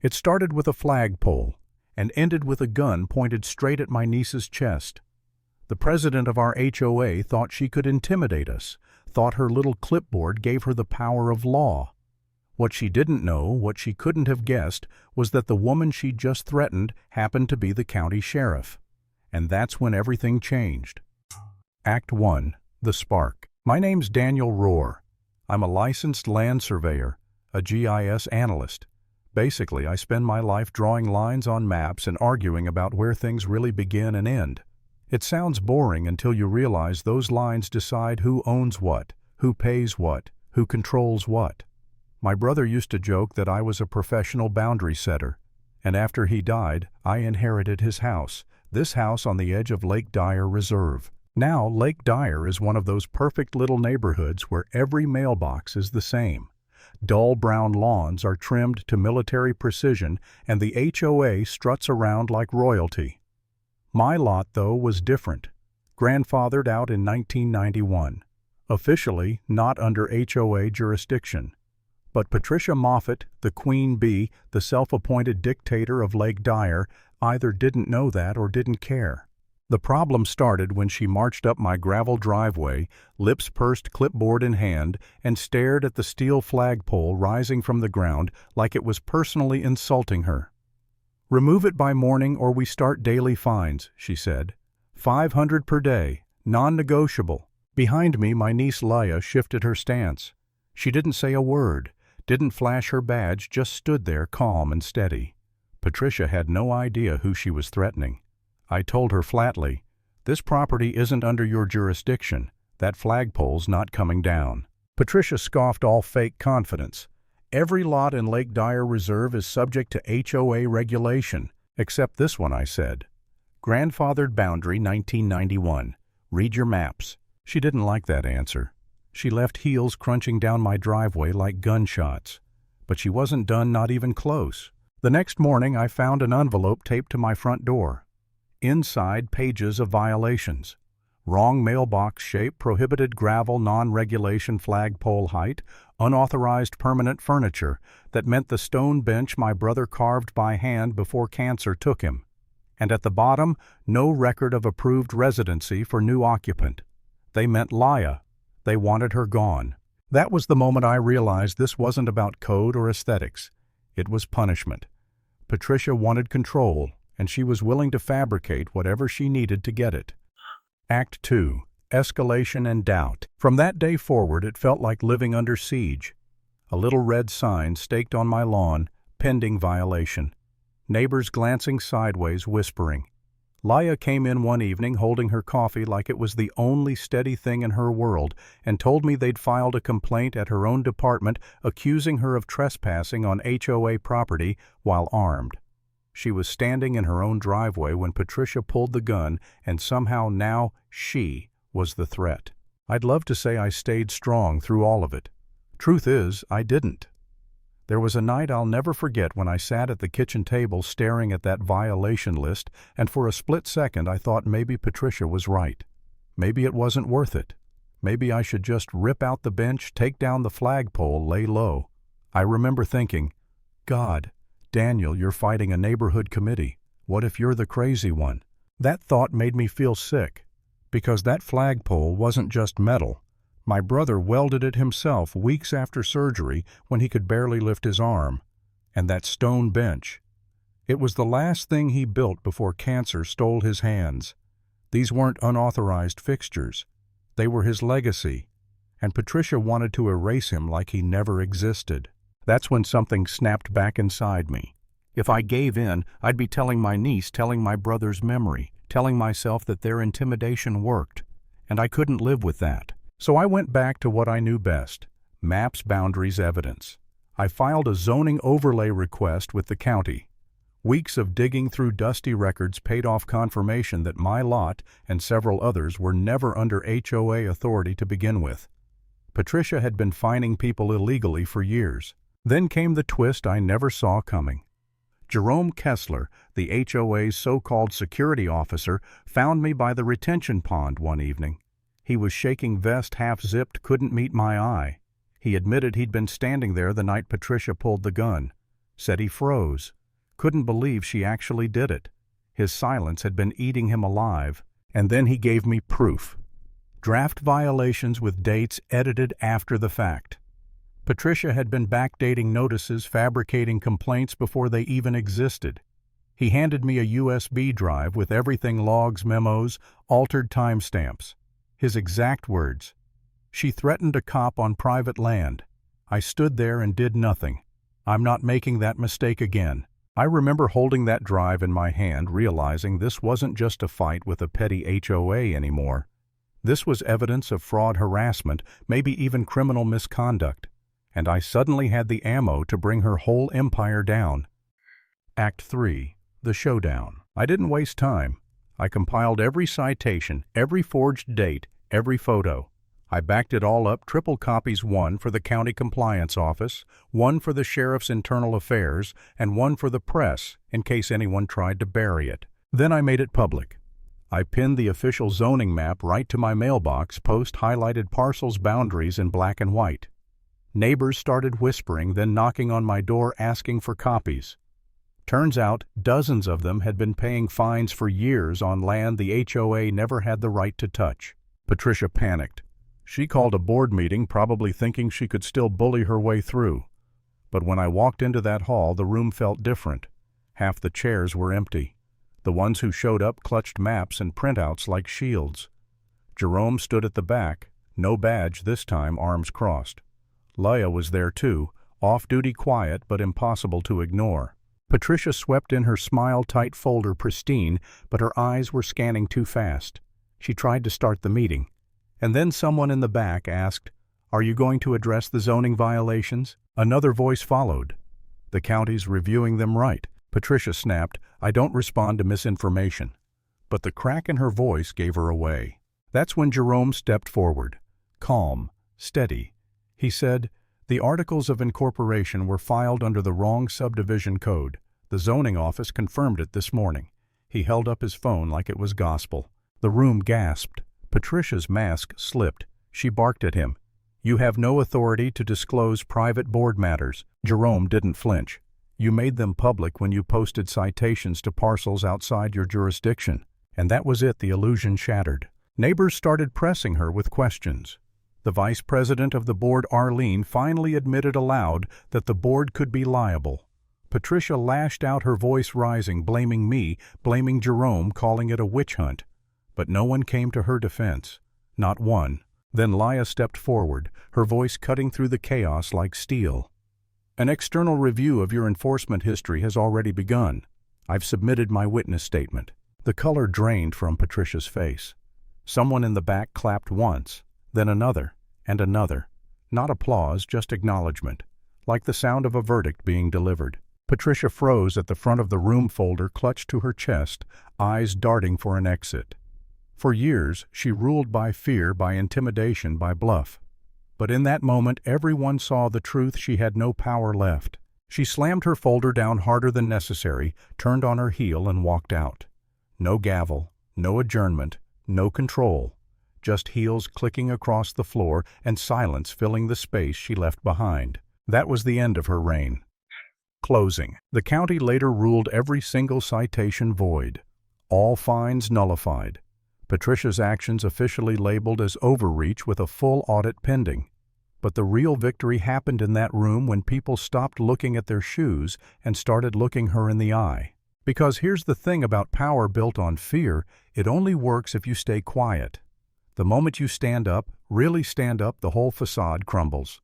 It started with a flagpole and ended with a gun pointed straight at my niece's chest. The president of our HOA thought she could intimidate us, thought her little clipboard gave her the power of law. What she didn't know, what she couldn't have guessed, was that the woman she just threatened happened to be the county sheriff. And that's when everything changed. Act 1. The Spark. My name's Daniel Rohr. I'm a licensed land surveyor, a GIS analyst. Basically, I spend my life drawing lines on maps and arguing about where things really begin and end. It sounds boring until you realize those lines decide who owns what, who pays what, who controls what. My brother used to joke that I was a professional boundary setter, and after he died, I inherited his house, this house on the edge of Lake Dyer Reserve. Now, Lake Dyer is one of those perfect little neighborhoods where every mailbox is the same. Dull brown lawns are trimmed to military precision, and the HOA struts around like royalty. My lot, though, was different. Grandfathered out in 1991. Officially not under HOA jurisdiction. But Patricia Moffett, the queen bee, the self-appointed dictator of Lake Dyer, either didn't know that or didn't care. The problem started when she marched up my gravel driveway, lips pursed, clipboard in hand, and stared at the steel flagpole rising from the ground like it was personally insulting her. "Remove it by morning or we start daily fines," she said. "$500 per day, non-negotiable." Behind me, my niece Leah shifted her stance. She didn't say a word, didn't flash her badge, just stood there calm and steady. Patricia had no idea who she was threatening. I told her flatly, "This property isn't under your jurisdiction. That flagpole's not coming down." Patricia scoffed all fake confidence. "Every lot in Lake Dyer Reserve is subject to HOA regulation, except this one," I said. "Grandfathered boundary 1991. Read your maps." She didn't like that answer. She left heels crunching down my driveway like gunshots. But she wasn't done, not even close. The next morning I found an envelope taped to my front door. Inside, pages of violations. Wrong mailbox shape, prohibited gravel non-regulation flagpole height, unauthorized permanent furniture that meant the stone bench my brother carved by hand before cancer took him. And at the bottom, no record of approved residency for new occupant. They meant Leah. They wanted her gone. That was the moment I realized this wasn't about code or aesthetics. It was punishment. Patricia wanted control, and she was willing to fabricate whatever she needed to get it. Act 2. Escalation and doubt. From that day forward, it felt like living under siege. A little red sign staked on my lawn, pending violation. Neighbors glancing sideways, whispering. Leah came in one evening holding her coffee like it was the only steady thing in her world and told me they'd filed a complaint at her own department accusing her of trespassing on HOA property while armed. She was standing in her own driveway when Patricia pulled the gun, and somehow now she was the threat. I'd love to say I stayed strong through all of it. Truth is, I didn't. There was a night I'll never forget when I sat at the kitchen table staring at that violation list, and for a split second I thought maybe Patricia was right. Maybe it wasn't worth it. Maybe I should just rip out the bench, take down the flagpole, lay low. I remember thinking, God, Daniel, you're fighting a neighborhood committee. What if you're the crazy one? That thought made me feel sick, because that flagpole wasn't just metal. My brother welded it himself weeks after surgery when he could barely lift his arm. And that stone bench. It was the last thing he built before cancer stole his hands. These weren't unauthorized fixtures. They were his legacy. And Patricia wanted to erase him like he never existed. That's when something snapped back inside me. If I gave in, I'd be telling my niece, telling my brother's memory, telling myself that their intimidation worked. And I couldn't live with that. So I went back to what I knew best, maps, boundaries, evidence. I filed a zoning overlay request with the county. Weeks of digging through dusty records paid off confirmation that my lot and several others were never under HOA authority to begin with. Patricia had been fining people illegally for years. Then came the twist I never saw coming. Jerome Kessler, the HOA's so-called security officer, found me by the retention pond one evening. He was shaking vest half-zipped, couldn't meet my eye. He admitted he'd been standing there the night Patricia pulled the gun. said he froze. Couldn't believe she actually did it. His silence had been eating him alive. And then he gave me proof. Draft violations with dates edited after the fact. Patricia had been backdating notices, fabricating complaints before they even existed. He handed me a USB drive with everything: logs, memos, altered timestamps. His exact words: "She threatened a cop on private land. I stood there and did nothing. I'm not making that mistake again." I remember holding that drive in my hand, realizing this wasn't just a fight with a petty HOA anymore. This was evidence of fraud, harassment, maybe even criminal misconduct. And I suddenly had the ammo to bring her whole empire down. Act 3. The Showdown. I didn't waste time. I compiled every citation, every forged date, every photo. I backed it all up, triple copies: one for the county compliance office, one for the sheriff's internal affairs, and one for the press, in case anyone tried to bury it. Then I made it public. I pinned the official zoning map right to my mailbox, highlighted parcels' boundaries in black and white. Neighbors started whispering, then knocking on my door asking for copies. Turns out dozens of them had been paying fines for years on land the HOA never had the right to touch. Patricia panicked. She called a board meeting, probably thinking she could still bully her way through. But when I walked into that hall, the room felt different. Half the chairs were empty. The ones who showed up clutched maps and printouts like shields. Jerome stood at the back, no badge this time, arms crossed. Leah was there too, off-duty, quiet but impossible to ignore. Patricia swept in her smile-tight folder, pristine, but her eyes were scanning too fast. She tried to start the meeting. And then someone in the back asked, "Are you going to address the zoning violations?" Another voice followed. "The county's reviewing them right." Patricia snapped, "I don't respond to misinformation." But the crack in her voice gave her away. That's when Jerome stepped forward. Calm, steady. He said, "The articles of incorporation were filed under the wrong subdivision code. The zoning office confirmed it this morning." He held up his phone like it was gospel. The room gasped. Patricia's mask slipped. She barked at him. "You have no authority to disclose private board matters." Jerome didn't flinch. "You made them public when you posted citations to parcels outside your jurisdiction." And that was it. The illusion shattered. Neighbors started pressing her with questions. The vice president of the board, Arlene, finally admitted aloud that the board could be liable. Patricia lashed out, her voice rising, blaming me, blaming Jerome, calling it a witch hunt. But no one came to her defense. Not one. Then Leah stepped forward, her voice cutting through the chaos like steel. "An external review of your enforcement history has already begun. I've submitted my witness statement." The color drained from Patricia's face. Someone in the back clapped once, then another, and another. Not applause, just acknowledgement, like the sound of a verdict being delivered. Patricia froze at the front of the room, folder clutched to her chest, eyes darting for an exit. For years, she ruled by fear, by intimidation, by bluff. But in that moment, everyone saw the truth. She had no power left. She slammed her folder down harder than necessary, turned on her heel, and walked out. No gavel, no adjournment, no control. Just heels clicking across the floor and silence filling the space she left behind. That was the end of her reign. Closing. The county later ruled every single citation void. All fines nullified. Patricia's actions officially labeled as overreach with a full audit pending. But the real victory happened in that room when people stopped looking at their shoes and started looking her in the eye. Because here's the thing about power built on fear, it only works if you stay quiet. The moment you stand up, really stand up, the whole facade crumbles.